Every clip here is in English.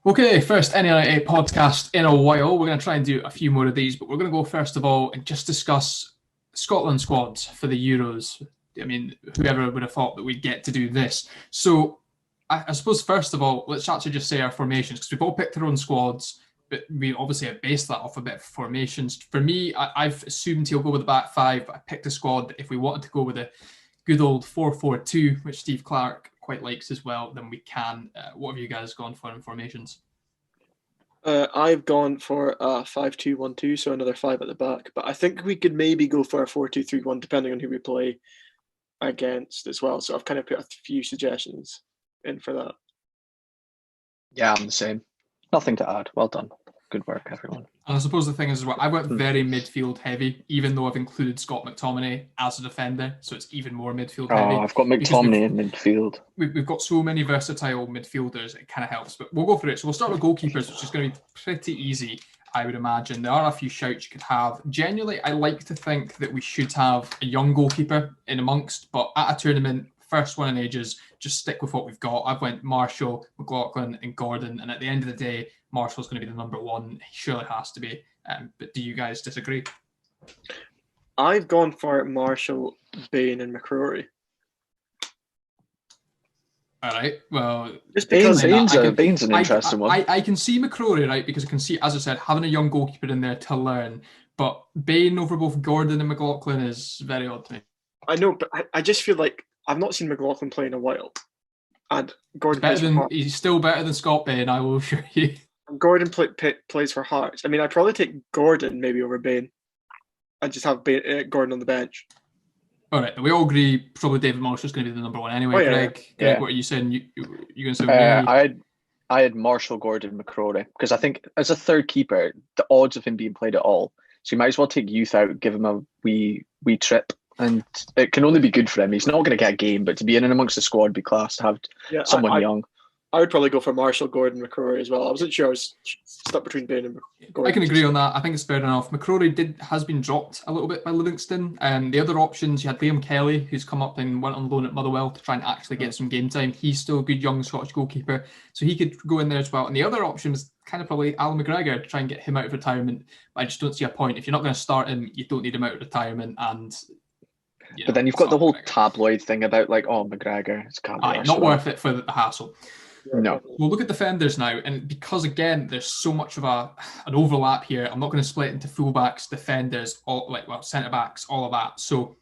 Okay, first NE98 podcast in a while. We're going to try and do a few more of these, but we're going to go first of all and just discuss Scotland squads for the Euros. I mean, whoever would have thought that we'd get to do this. So I suppose first of all, let's actually just say our formations, because we've all picked our own squads, but we obviously have based that off a bit of formations. For me, I've assumed he'll go with the back five, but I picked a squad that if we wanted to go with a good old 4-4-2, which Steve Clark quite likes as well, then we can. What have you guys gone for in formations? I've gone for a 5-2-1-2, so another five at the back. But I think we could maybe go for a 4-2-3-1, depending on who we play against as well. So I've kind of put a few suggestions in for that. Yeah, I'm the same. Nothing to add. Well done. Good work, everyone. And I suppose the thing is, as well, I went very midfield heavy, even though I've included Scott McTominay as a defender, so it's even more midfield heavy. Oh, I've got McTominay in midfield. We've got so many versatile midfielders, it kind of helps. But we'll go for it. So we'll start with goalkeepers, which is going to be pretty easy, I would imagine. There are a few shouts you could have. Genuinely, I like to think that we should have a young goalkeeper in amongst, but at a tournament, first one in ages, just stick with what we've got. I've went Marshall, McLaughlin and Gordon, and at the end of the day, Marshall's going to be the number one. He surely has to be. But do you guys disagree? I've gone for Marshall, Bain and McCrory. All right. Well, just because Bain's an interesting one. I can see McCrory, right, because I can see, as I said, having a young goalkeeper in there to learn. But Bain over both Gordon and McLaughlin is very odd to me. I know, but I just feel like I've not seen McLaughlin play in a while. And Gordon he's still better than Scott Bain, I will assure you. Gordon plays for Hearts. I mean, I'd probably take Gordon maybe over Bain. I'd just have Gordon on the bench. All right, we all agree probably David Marshall's going to be the number one anyway. Oh, yeah. Greg, what are you saying? You're going to say I had Marshall, Gordon, McCrory, because I think as a third keeper, the odds of him being played at all, so you might as well take youth out, give him a wee trip, and it can only be good for him. He's not going to get a game, but to be in and amongst the squad would be class to have someone young. I would probably go for Marshall, Gordon, McCrory as well. I wasn't sure. I was stuck between Bain and Gordon. I can agree on that. I think it's fair enough. McCrory has been dropped a little bit by Livingston. The other options, you had Liam Kelly, who's come up and went on loan at Motherwell to try and actually get some game time. He's still a good young Scottish goalkeeper, so he could go in there as well. And the other option was kind of probably Alan McGregor to try and get him out of retirement. But I just don't see a point. If you're not going to start him, you don't need him out of retirement. And but then you've got the whole tabloid thing about McGregor. It's not worth it for the hassle. No. We'll look at defenders now, and because again there's so much of an overlap here, I'm not going to split into fullbacks, defenders, centre backs, all of that. So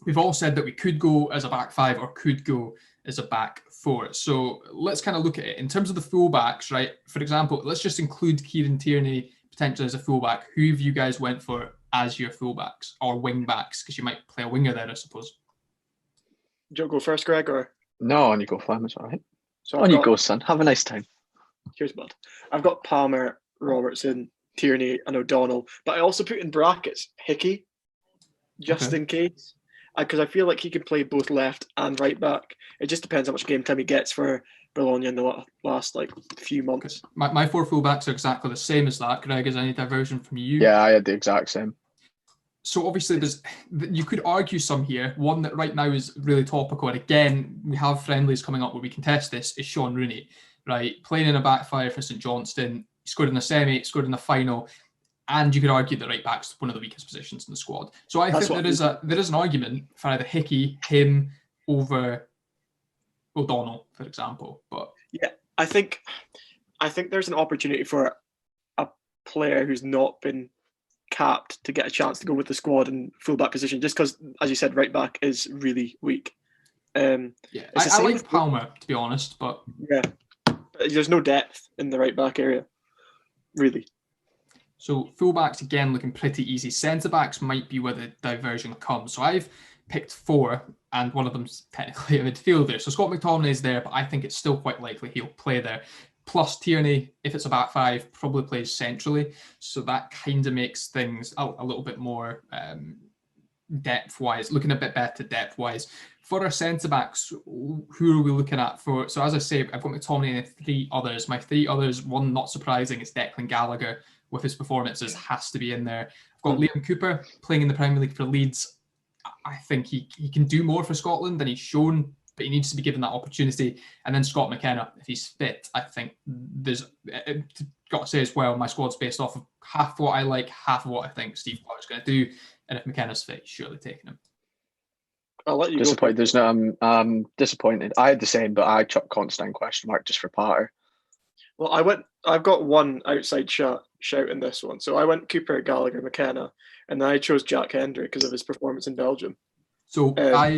we've all said that we could go as a back five or could go as a back four. So let's kind of look at it in terms of the fullbacks, right? For example, let's just include Kieran Tierney potentially as a fullback. Who have you guys went for as your fullbacks or wing backs? Because you might play a winger there, I suppose. Do you go first, Greg, or no? On you go, Flam. It's all right. So on you go, son. Have a nice time. Cheers, bud. I've got Palmer, Robertson, Tierney, and O'Donnell, but I also put in brackets Hickey, just in case, because I feel like he can play both left and right back. It just depends how much game time he gets for Bologna in the last few months. My four fullbacks are exactly the same as that. Greg, is any diversion from you? Yeah, I had the exact same. So obviously you could argue some here. One that right now is really topical, and again, we have friendlies coming up where we can test this, is Sean Rooney, right? Playing in a back five for St Johnstone. He scored in the semi, scored in the final, and you could argue that right back's one of the weakest positions in the squad. So I think there is an argument for either Hickey, him, over O'Donnell, for example. But yeah, I think there's an opportunity for a player who's not been capped to get a chance to go with the squad in fullback position, just because, as you said, right back is really weak. I like Palmer, to be honest, but there's no depth in the right back area, really. So fullbacks again looking pretty easy. Centre backs might be where the diversion comes. So I've picked four, and one of them's technically a midfielder. So Scott McTominay is there, but I think it's still quite likely he'll play there. Plus Tierney, if it's a back five, probably plays centrally. So that kind of makes things a little bit more depth-wise, looking a bit better depth-wise. For our centre-backs, who are we looking at for? So as I say, I've got McTominay and three others. My three others, one not surprising, is Declan Gallagher. With his performances, has to be in there. I've got Liam Cooper playing in the Premier League for Leeds. I think he can do more for Scotland than he's shown but he needs to be given that opportunity. And then Scott McKenna, if he's fit, I think there's got to say as well, my squad's based off of half what I like, half of what I think Steve Clark's going to do. And if McKenna's fit, he's surely taking him. I'll let you disappointed. There's no. I'm disappointed. I had the same, but I chucked Constantine question mark just for Patter. Well, I've got one outside shout in this one. So I went Cooper, Gallagher, McKenna, and then I chose Jack Hendry because of his performance in Belgium. So I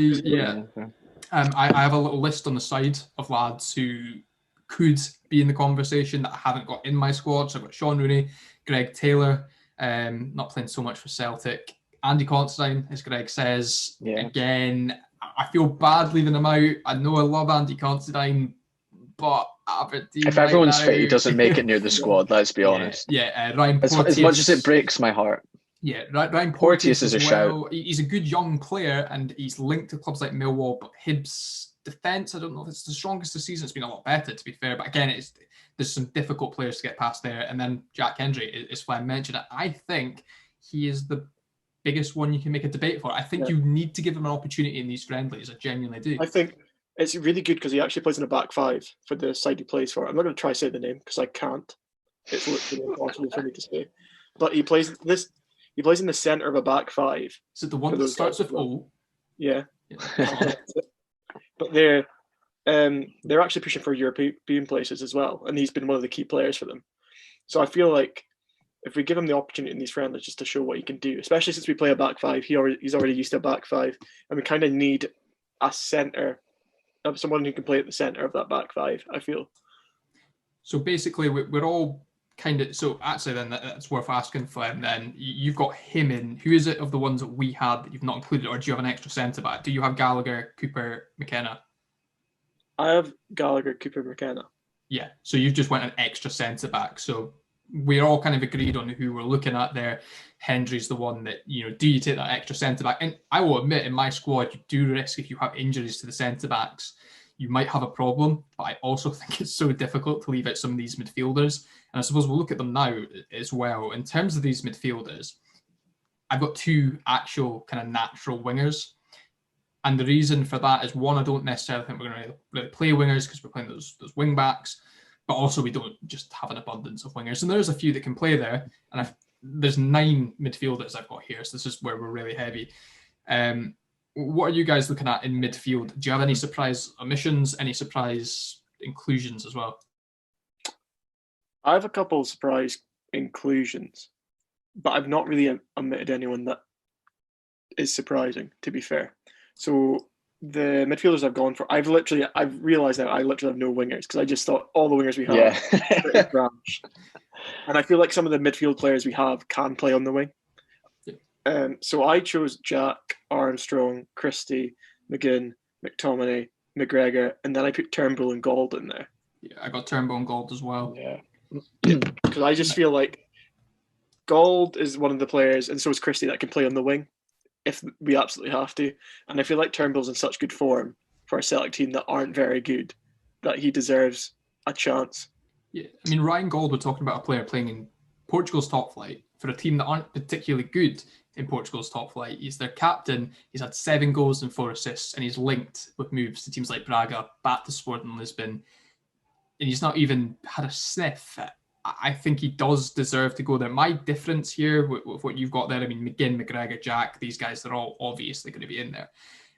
have a little list on the side of lads who could be in the conversation that I haven't got in my squad. So I've got Sean Rooney, Greg Taylor, not playing so much for Celtic. Andy Constantine, as Greg says. Yeah. Again, I feel bad leaving him out. I know I love Andy Constantine, but Aberdeen if everyone's fit, he doesn't make it near the squad. Let's be honest. Yeah, Ryan Porteous. As much as it breaks my heart. Yeah, Ryan Porteous is a shout. He's a good young player, and he's linked to clubs like Millwall. But Hibs' defence, I don't know if it's the strongest this season. It's been a lot better, to be fair. But again, there's some difficult players to get past there. And then Jack Hendry, as Flan mentioned, I think he is the biggest one you can make a debate for. I think you need to give him an opportunity in these friendlies. I genuinely do. I think it's really good because he actually plays in a back five for the side he plays for. I'm not going to try to say the name because I can't. It's literally impossible for me to say. But he plays in the centre of a back five. Is it the one that starts with O? Yeah. But they're actually pushing for European places as well, and he's been one of the key players for them. So I feel like if we give him the opportunity in these friendlies just to show what he can do, especially since we play a back five, he's already used to a back five, and we kind of need a centre, someone who can play at the centre of that back five, I feel. So basically, we're all kind of... So actually, then, that's worth asking, Flem, then. You've got him in. Who is it of the ones that we had that you've not included, or do you have an extra centre-back? Do you have Gallagher, Cooper, McKenna? I have Gallagher, Cooper, McKenna. Yeah, so you've just went an extra centre-back. So we're all kind of agreed on who we're looking at there. Hendry's the one that, do you take that extra centre-back? And I will admit, in my squad, you do risk, if you have injuries to the centre-backs, you might have a problem. But I also think it's so difficult to leave out some of these midfielders. And I suppose we'll look at them now as well. In terms of these midfielders, I've got two actual kind of natural wingers. And the reason for that is, one, I don't necessarily think we're going to really play wingers because we're playing those wing backs. But also we don't just have an abundance of wingers. And there's a few that can play there. And there's 9 midfielders I've got here. So this is where we're really heavy. What are you guys looking at in midfield? Do you have any surprise omissions, any surprise inclusions as well? I have a couple of surprise inclusions, but I've not really omitted anyone that is surprising, to be fair. So the midfielders I've gone for, I've realised now I literally have no wingers because I just thought all the wingers we have are pretty trash. And I feel like some of the midfield players we have can play on the wing. Yeah. So I chose Jack, Armstrong, Christie, McGinn, McTominay, McGregor, and then I put Turnbull and Gold in there. Yeah, I got Turnbull and Gold as well. Yeah. Because I just feel like Gold is one of the players, and so is Christie, that can play on the wing if we absolutely have to. And I feel like Turnbull's in such good form for a Celtic team that aren't very good that he deserves a chance. Yeah, I mean, Ryan Gold, we're talking about a player playing in Portugal's top flight for a team that aren't particularly good in Portugal's top flight. He's their captain. He's had 7 goals and 4 assists, and he's linked with moves to teams like Braga, back to Sporting Lisbon. And he's not even had a sniff. I think he does deserve to go there. My difference here with what you've got there, I mean, McGinn, McGregor, Jack, these guys, they're all obviously going to be in there.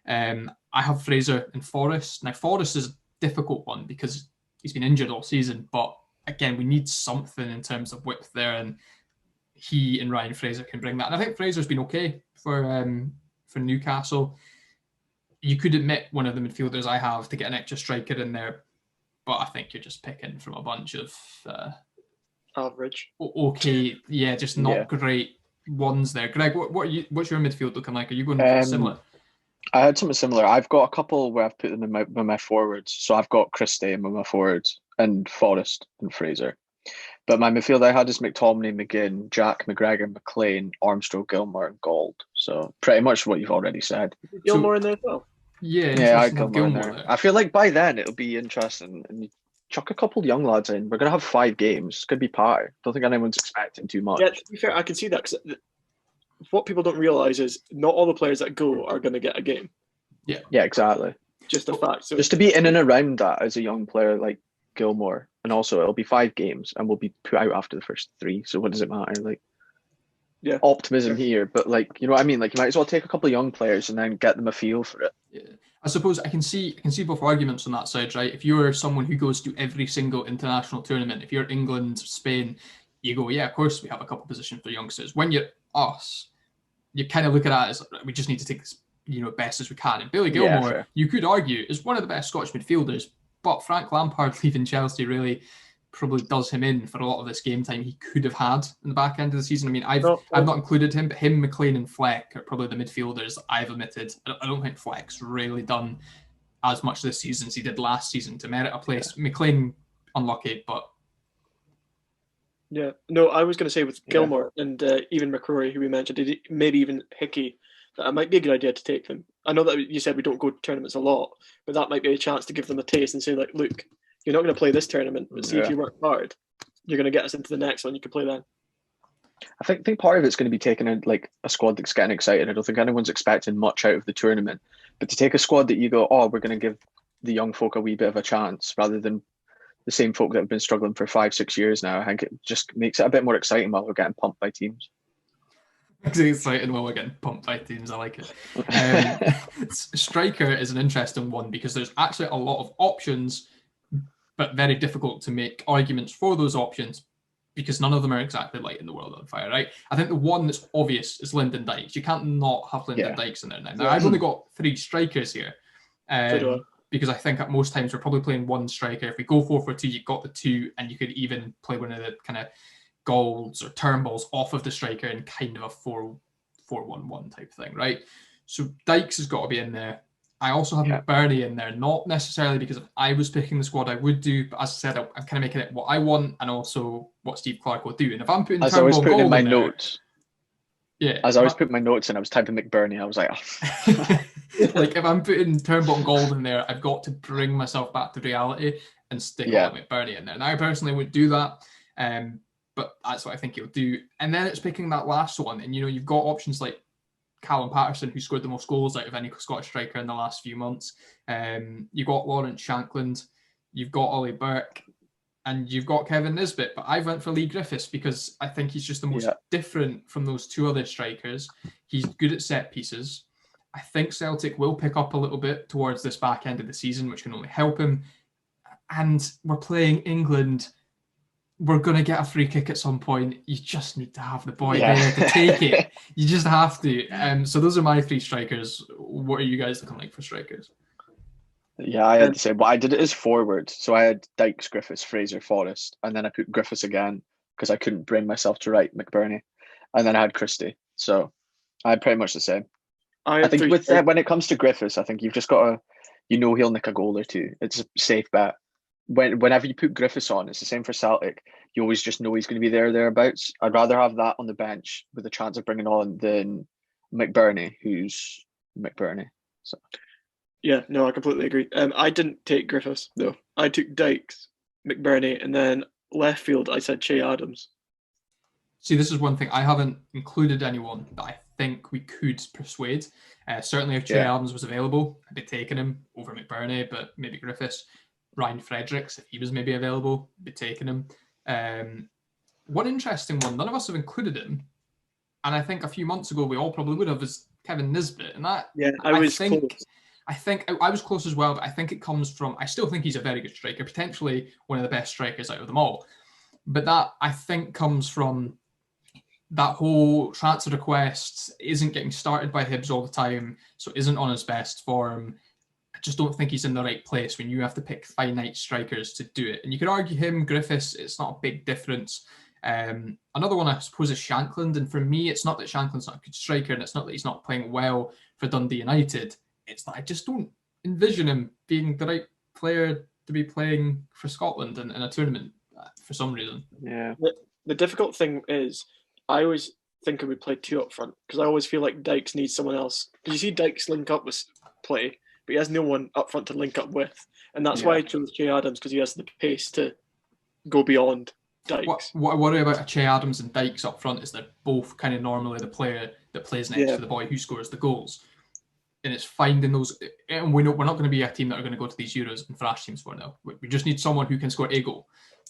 I have Fraser and Forrest. Now, Forrest is a difficult one because he's been injured all season, but again, we need something in terms of width there, and he and Ryan Fraser can bring that. And I think Fraser's been okay for Newcastle. You could admit one of the midfielders I have to get an extra striker in there, but I think you're just picking from a bunch of average. Okay, yeah, just not great ones there. Greg, what's your midfield looking like? Are you going similar? I had something similar. I've got a couple where I've put them in my forwards. So I've got Christie in my forwards and Forrest and Fraser. But my midfield I had is McTominay, McGinn, Jack, McGregor, McLean, Armstrong, Gilmore, and Gold. So pretty much what you've already said. Gilmore in there as well? Yeah, I got Gilmore in there. I feel like by then it'll be interesting. And you chuck a couple young lads in. We're going to have 5 games. It's going to be Patter. Don't think anyone's expecting too much. Yeah, to be fair, I can see that. Because what people don't realise is not all the players that go are going to get a game. Yeah, exactly. just a fact. So just to be in and around that as a young player like Gilmore, and also it'll be 5 games and we'll be put out after the first 3. So what does it matter? Like, yeah, optimism here, but like, you know what I mean? Like, you might as well take a couple of young players and then get them a feel for it. Yeah. I suppose I can see both arguments on that side, right? If you're someone who goes to every single international tournament, if you're England, Spain, you go, yeah, of course we have a couple positions for youngsters. When you're us, you kind of look at that as we just need to take this, best as we can. And Billy Gilmore, you could argue, is one of the best Scottish midfielders, but Frank Lampard leaving Chelsea really probably does him in for a lot of this game time he could have had in the back end of the season. I mean, I've not included him, but him, McLean and Fleck are probably the midfielders I've omitted. I don't think Fleck's really done as much this season as he did last season to merit a place. Yeah. McLean, unlucky, but... Yeah, no, I was going to say with Gilmore and even McCrory, who we mentioned, maybe even Hickey, that it might be a good idea to take them. I know that you said we don't go to tournaments a lot, but that might be a chance to give them a taste and say, like, look, you're not going to play this tournament, but see if you work hard, you're going to get us into the next one. You can play then. I think part of it's going to be taking a squad that's getting excited. I don't think anyone's expecting much out of the tournament, but to take a squad that you go, oh, we're going to give the young folk a wee bit of a chance rather than the same folk that have been struggling for 5-6 years now. I think it just makes it a bit more exciting while we're getting pumped by teams. It's exciting while we're getting pumped by teams. I like it. Striker is an interesting one because there's actually a lot of options, but very difficult to make arguments for those options because none of them are exactly lighting the world on fire, right? I think the one that's obvious is Lyndon Dykes. You can't not have Lyndon Dykes in there now. I've only got 3 strikers here because I think at most times we're probably playing one striker. If we go 4-4-2, you've got the 2, and you could even play one of the kind of goals or turnballs off of the striker in kind of a 4-4-1-1 type thing, right? So Dykes has got to be in there. I also have McBurney in there, not necessarily because if I was picking the squad I would do, but as I said, I'm kind of making it what I want and also what Steve Clarke will do. And if I'm putting as I was putting in my there, notes, as I was putting my notes and I was typing McBurney, I was like, oh. Like if I'm putting Turnbull and Gold in there, I've got to bring myself back to reality and stick all McBurney in there. And I personally would do that. But that's what I think he'll do. And then it's picking that last one. And, you've got options like Callum Patterson, who scored the most goals out of any Scottish striker in the last few months. You've got Lawrence Shankland. You've got Ollie Burke. And you've got Kevin Nisbet. But I went for Lee Griffiths because I think he's just the most different from those 2 other strikers. He's good at set pieces. I think Celtic will pick up a little bit towards this back end of the season, which can only help him. And we're playing England. We're going to get a free kick at some point. You just need to have the boy there to take it. You just have to. So those are my 3 strikers. What are you guys looking like for strikers? Yeah, I had the same. But I did it as forward. So I had Dykes, Griffiths, Fraser, Forrest. And then I put Griffiths again because I couldn't bring myself to write McBurney. And then I had Christie. So I had pretty much the same. I think when it comes to Griffiths, I think you've just got to, he'll nick a goal or 2. It's a safe bet. Whenever you put Griffiths on, it's the same for Celtic. You always just know he's going to be thereabouts. I'd rather have that on the bench with a chance of bringing on than McBurney, who's McBurney. So, yeah, no, I completely agree. I didn't take Griffiths though. I took Dykes, McBurney, and then left field I said Che Adams. See, this is one thing I haven't included anyone that I think we could persuade. Certainly, if Che Adams was available, I'd be taking him over McBurney, but maybe Griffiths. Ryan Fredericks, if he was maybe available, be taking him. One interesting one, none of us have included him, and I think a few months ago we all probably would have, is Kevin Nisbet. And that, I was close. I think I was close as well, but I think it comes from, I still think he's a very good striker, potentially one of the best strikers out of them all. But that, I think, comes from that whole transfer request isn't getting started by Hibs all the time, so isn't on his best form. I just don't think he's in the right place when you have to pick finite strikers to do it. And you could argue him, Griffiths, it's not a big difference. Another one, I suppose, is Shankland. And for me, it's not that Shankland's not a good striker, and it's not that he's not playing well for Dundee United. It's that I just don't envision him being the right player to be playing for Scotland in a tournament for some reason. Yeah. The difficult thing is, I always think we play 2 up front because I always feel like Dykes needs someone else. Because you see Dykes link up with play, but he has no one up front to link up with. And that's why I chose Che Adams, because he has the pace to go beyond Dykes. What I worry about Che Adams and Dykes up front is they're both kind of normally the player that plays next to the boy who scores the goals. and it's finding those. And we know we're not going to be a team that are going to go to these Euros and thrash teams for now. We just need someone who can score a goal.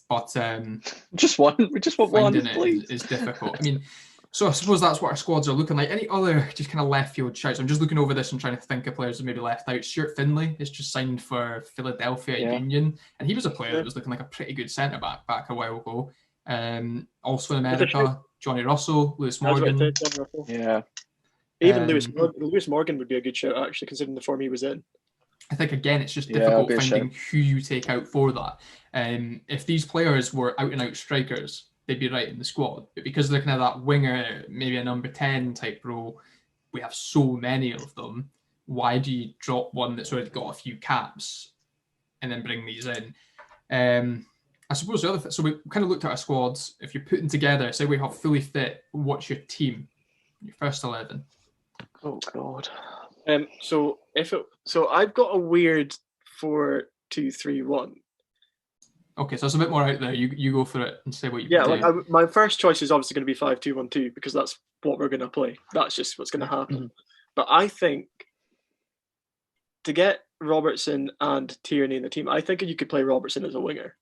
But just one. We just want one, please. Is difficult. I mean, so I suppose that's what our squads are looking like. Any other just kind of left field shouts? I'm just looking over this and trying to think of players that maybe left out. Stuart Finlay is just signed for Philadelphia Union, and he was a player that was looking like a pretty good centre back a while ago. Also in America, Johnny Russell, Lewis Morgan. Yeah. Even Lewis Morgan would be a good shout, actually, considering the form he was in. I think, again, it's just difficult finding who you take out for that. If these players were out-and-out strikers, they'd be right in the squad. But because they're kind of that winger, maybe a number 10 type role, we have so many of them. Why do you drop one that's already got a few caps and then bring these in? I suppose the other thing, so we kind of looked at our squads. If you're putting together, say we have fully fit, what's your team? Your first 11? Oh God. So I've got a weird 4-2-3-1. Okay, so it's a bit more out there. You go for it and say what you. Yeah, like my first choice is obviously going to be 5-2-1-2 because that's what we're going to play. That's just what's going to happen. Mm-hmm. But I think to get Robertson and Tierney in the team, I think you could play Robertson as a winger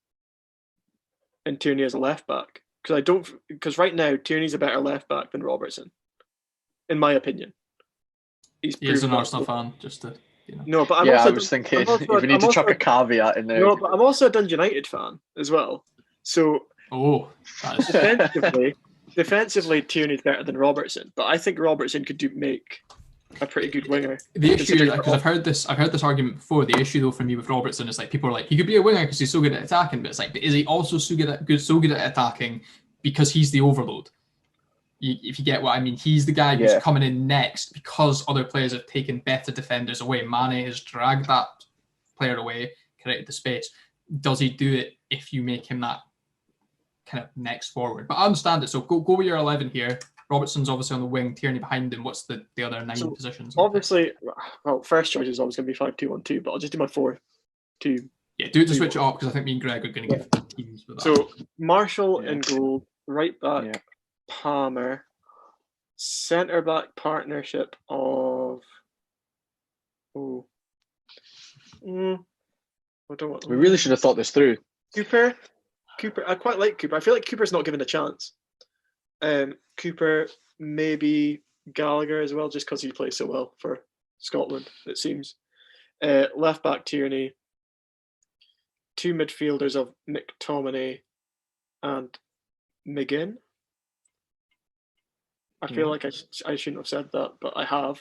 and Tierney as a left back. Because right now Tierney's a better left back than Robertson, in my opinion. He's an Arsenal fan, just to No, but I was thinking if we need to chuck a caveat in there. No, but I'm also a Dundee United fan as well. So defensively, Tierney's better than Robertson, but I think Robertson could make a pretty good winger. The issue is because I've heard this argument before. The issue though for me with Robertson is like people are like he could be a winger because he's so good at attacking, but it's like, but is he also so good at attacking because he's the overload? If you get what I mean, he's the guy who's coming in next because other players have taken better defenders away. Mane has dragged that player away, created the space. Does he do it if you make him that kind of next forward? But I understand it. So go with your 11 here. Robertson's obviously on the wing, Tierney behind him. What's the other 9 positions? Obviously, first choice is always going to be 5-2-1-2, but I'll just do my 4-2. Yeah, do it to switch it up because I think me and Greg are going to give teams with that. So Marshall in goal, right back. Palmer, centre back partnership of we really should have thought this through. Cooper, I quite like Cooper. I feel like Cooper's not given a chance. Cooper, maybe Gallagher as well, just because he plays so well for Scotland, it seems. Left back Tierney, 2 midfielders of McTominay and McGinn. I feel like I shouldn't have said that, but I have.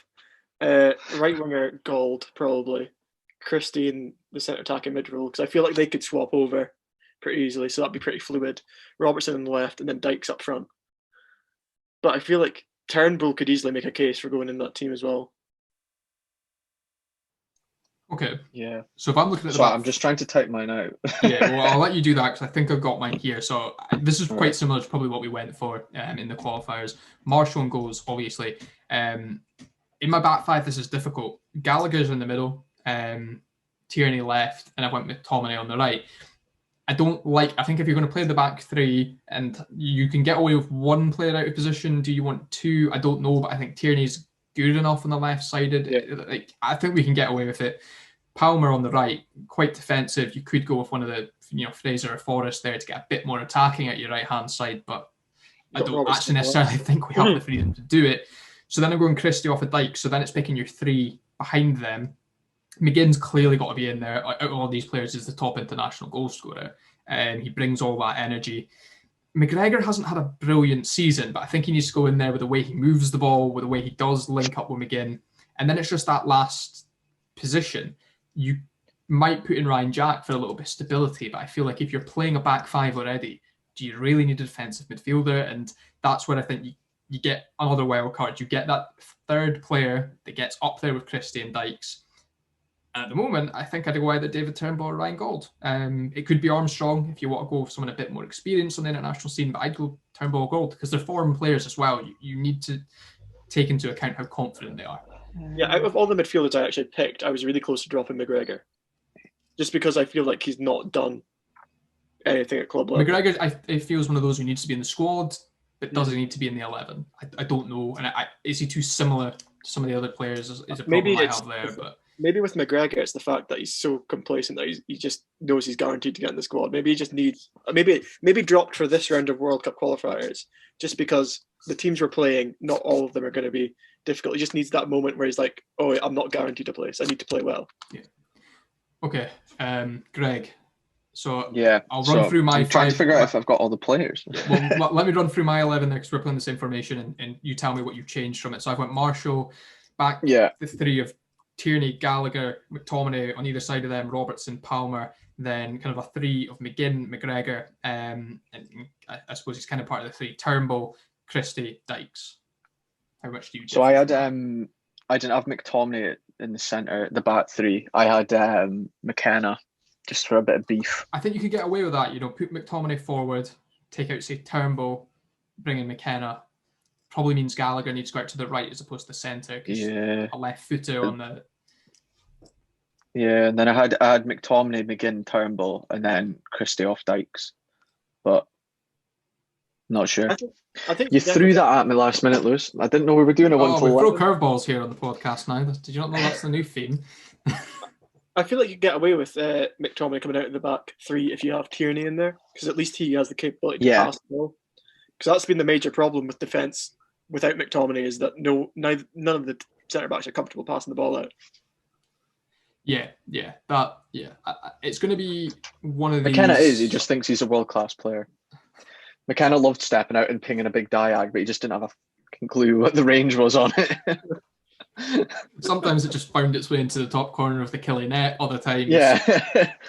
Right winger Gold, probably. Christie in the centre attacking mid role, because I feel like they could swap over pretty easily, so that'd be pretty fluid. Robertson on the left, and then Dykes up front. But I feel like Turnbull could easily make a case for going in that team as well. Okay. Yeah. So if I'm looking at I'm just trying to type mine out. Yeah, well, I'll let you do that because I think I've got mine here. So this is quite similar to probably what we went for in the qualifiers. Marshall and goals, obviously. In my back 5, this is difficult. Gallagher's in the middle, Tierney left, and I went with McTominay on the right. I think if you're going to play the back 3 and you can get away with 1 player out of position, do you want 2? I don't know, but I think Tierney's good enough on the left-sided. Yeah. I think we can get away with it. Palmer on the right, quite defensive. You could go with one of the, Fraser or Forrest there to get a bit more attacking at your right-hand side, but I don't actually necessarily think we have the freedom to do it. So then I'm going Christie off of Dykes. So then it's picking your 3 behind them. McGinn's clearly got to be in there. Out of all these players, is the top international goal scorer. He brings all that energy. McGregor hasn't had a brilliant season, but I think he needs to go in there with the way he moves the ball, with the way he does link up with McGinn. And then it's just that last position. You might put in Ryan Jack for a little bit of stability, but I feel like if you're playing a back 5 already, do you really need a defensive midfielder? And that's where I think you get another wild card. You get that 3rd player that gets up there with Christie and Dykes. And at the moment, I think I'd go either David Turnbull or Ryan Gold. It could be Armstrong if you want to go with someone a bit more experienced on the international scene, but I'd go Turnbull or Gold because they're foreign players as well. You need to take into account how confident they are. Yeah, out of all the midfielders I actually picked, I was really close to dropping McGregor. Just because I feel like he's not done anything at club level. McGregor, it feels one of those who needs to be in the squad, but does he need to be in the 11? I don't know. And is he too similar some of the other players is a problem Maybe I it's- have there. But Maybe with McGregor, it's the fact that he's so complacent that he just knows he's guaranteed to get in the squad. Maybe he just needs maybe dropped for this round of World Cup qualifiers just because the teams we're playing, not all of them are going to be difficult. He just needs that moment where he's like, "Oh, I'm not guaranteed a place. I need to play well." yeah. Okay, Greg. So Yeah, I'll run through my I'm trying five. to figure out if I've got all the players. Well, let me run through my 11 there because we're playing this information, and you tell me what you've changed from it. So I've went Marshall, back Yeah. the three of Tierney, Gallagher, McTominay on either side of them, Robertson, Palmer, then kind of a three of McGinn, McGregor, and I suppose he's kind of part of the three, Turnbull, Christie, Dykes. How much do you? So I had I didn't have McTominay in the centre, the back three. I had McKenna just for a bit of beef. I think you could get away with that. Put McTominay forward, take out say Turnbull, bring in McKenna. Probably means Gallagher needs to go out to the right as opposed to centre. Yeah. A left footer on the. Yeah, and then I had McTominay, McGinn, Turnbull, and then Christie off Dykes. But not sure. I think You threw that at me last minute, Lewis. I didn't know we were doing a 1 we full throw 11. curveballs here on the podcast now. Did you not know that's the new theme? I feel like you get away with McTominay coming out of the back three if you have Tierney in there, because at least he has the capability to pass the ball. Because that's been the major problem with defence without McTominay is that none of the centre backs are comfortable passing the ball out. Yeah. It's going to be one of these. McKenna is. He just thinks he's a world-class player. McKenna loved stepping out and pinging a big diag, but he just didn't have a fucking clue what the range was on it. Sometimes it just found its way into the top corner of the Killie net. Other times,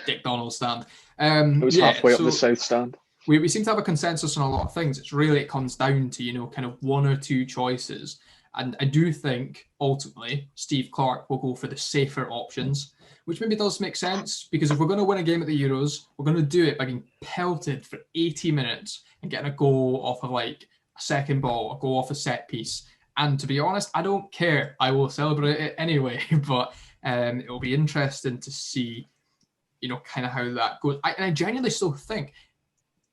Dick Donald stand. It was halfway up the south stand. We seem to have a consensus on a lot of things. It comes down to, kind of one or two choices. And I do think, ultimately, Steve Clarke will go for the safer options, which maybe does make sense, because if we're going to win a game at the Euros, we're going to do it by getting pelted for 80 minutes and getting a goal off of, a second ball, a goal off a set piece. And to be honest, I don't care. I will celebrate it anyway. But it will be interesting to see, kind of how that goes. I genuinely still think,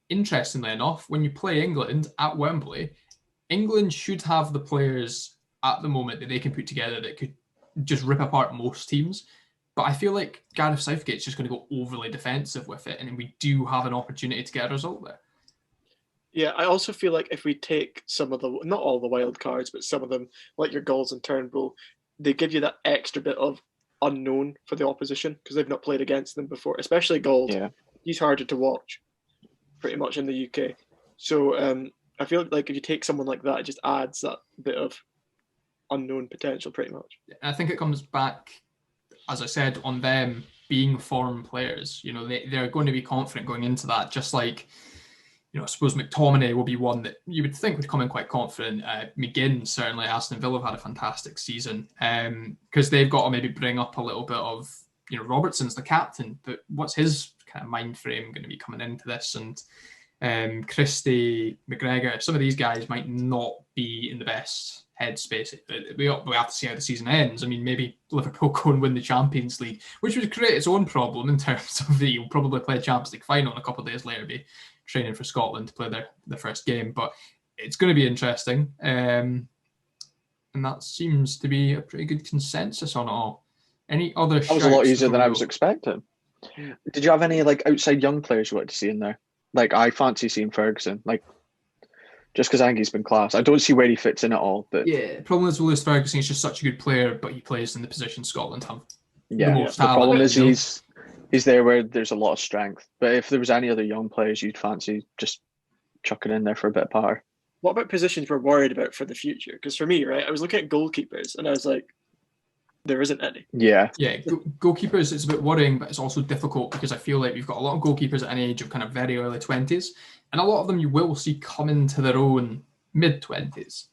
interestingly enough, when you play England at Wembley, England should have the players at the moment that they can put together that could just rip apart most teams. But I feel like Gareth Southgate's just going to go overly defensive with it, and we do have an opportunity to get a result there. Yeah, I also feel like if we take some of the, not all the wild cards, but some of them, like your goals and Turnbull, they give you that extra bit of unknown for the opposition because they've not played against them before, especially Gold. Yeah. He's harder to watch pretty much in the UK. So I feel like if you take someone like that, it just adds that bit of unknown potential pretty much. I think it comes back, as I said, on them being foreign players. They're going to be confident going into that, just like, I suppose McTominay will be one that you would think would come in quite confident. McGinn, certainly, Aston Villa have had a fantastic season because they've got to maybe bring up a little bit of, Robertson's the captain, but what's his kind of mind frame going to be coming into this? And Christie, McGregor, some of these guys might not be in the best headspace. We have to see how the season ends. I mean, maybe Liverpool go and win the Champions League, which would create its own problem in terms of you'll probably play a Champions League final and a couple of days later be training for Scotland to play their first game. But it's going to be interesting. And that seems to be a pretty good consensus on it all. Any other That was a lot easier than I was expecting. Did you have any outside young players you wanted to see in there? I fancy seeing Ferguson, just because I think he's been class. I don't see where he fits in at all. But yeah, the problem is with Lewis Ferguson, he's just such a good player, but he plays in the position Scotland have. Yeah, the problem is he's there where there's a lot of strength. But if there was any other young players you'd fancy, just chucking in there for a bit of power. What about positions we're worried about for the future? Because for me, right, I was looking at goalkeepers and I was like, there isn't any. Yeah, goalkeepers, it's a bit worrying, but it's also difficult because I feel like we've got a lot of goalkeepers at an age of kind of very early 20s, and a lot of them you will see come into their own mid-20s.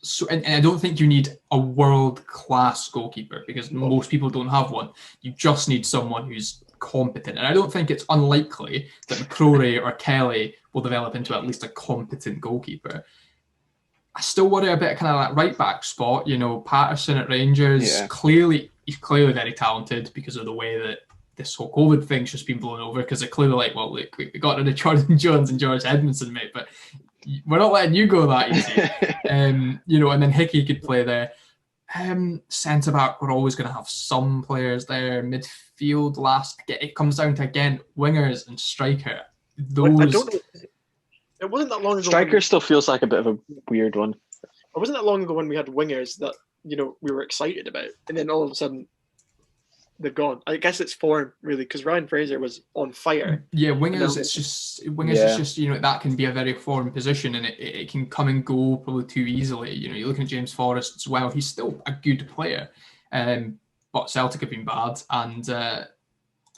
So, and I don't think you need a world-class goalkeeper because most people don't have one. You just need someone who's competent. And I don't think it's unlikely that McCrory or Kelly will develop into at least a competent goalkeeper. I still worry a bit kind of that right-back spot. Patterson at Rangers, he's clearly very talented because of the way that this whole COVID thing's just been blown over because they're clearly we got rid of Jordan Jones and George Edmondson, mate, but we're not letting you go that easy. You know, and then Hickey could play there. Centre back, we're always going to have some players there. Midfield, last, it comes down to again wingers and striker. Those. I don't know. It wasn't that long ago. Striker still feels like a bit of a weird one. It wasn't that long ago when we had wingers that we were excited about, and then all of a sudden they're gone. I guess it's form really, because Ryan Fraser was on fire. Yeah, wingers. It's just that can be a very foreign position, and it can come and go probably too easily. You're looking at James Forrest as well. He's still a good player, but Celtic have been bad, and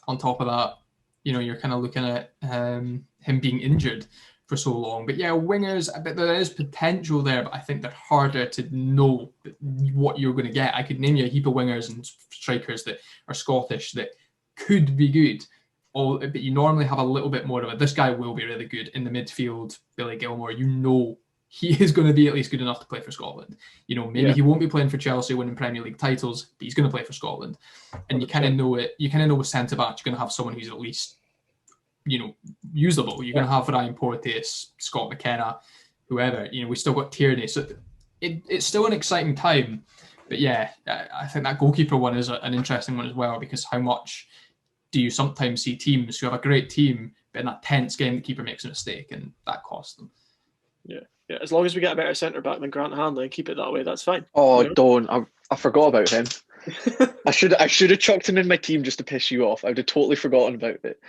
on top of that, you're kind of looking at him being injured for so long. But yeah, wingers, but there is potential there, but I think they're harder to know what you're going to get. I could name you a heap of wingers and strikers that are Scottish that could be good, but you normally have a little bit more of it. This guy will be really good in the midfield. Billy Gilmore, he is going to be at least good enough to play for Scotland. Maybe he won't be playing for Chelsea winning Premier League titles, but he's going to play for Scotland. And you kind of know it. You kind of know with centre back, you're going to have someone who's at least usable. You're going to have Ryan Porteous, Scott McKenna, whoever. We still got Tierney, so it's still an exciting time. But yeah, I think that goalkeeper one is an interesting one as well, because how much do you sometimes see teams who have a great team, but in that tense game, the keeper makes a mistake and that costs them. Yeah. As long as we get a better centre back than Grant Hanley and keep it that way, that's fine. Oh, don't! I forgot about him. I should have chucked him in my team just to piss you off. I would have totally forgotten about it.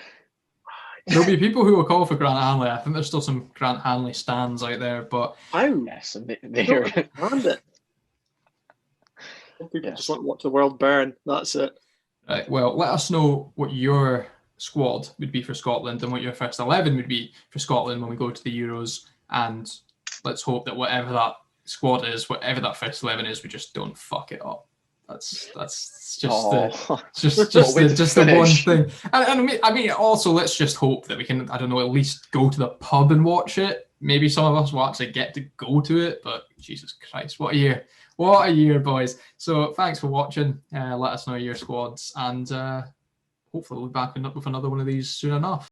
There'll be people who will call for Grant Hanley. I think there's still some Grant Hanley stands out there, but yes, and they're it. People just want to watch the world burn. That's it. Right. Well, let us know what your squad would be for Scotland and what your first 11 would be for Scotland when we go to the Euros. And let's hope that whatever that squad is, whatever that first 11 is, we just don't fuck it up. That's just the one thing. And I mean, also let's just hope that we can, at least go to the pub and watch it. Maybe some of us will actually get to go to it, but Jesus Christ, what a year, boys. So thanks for watching. Let us know your squads, and hopefully we'll be back with another one of these soon enough.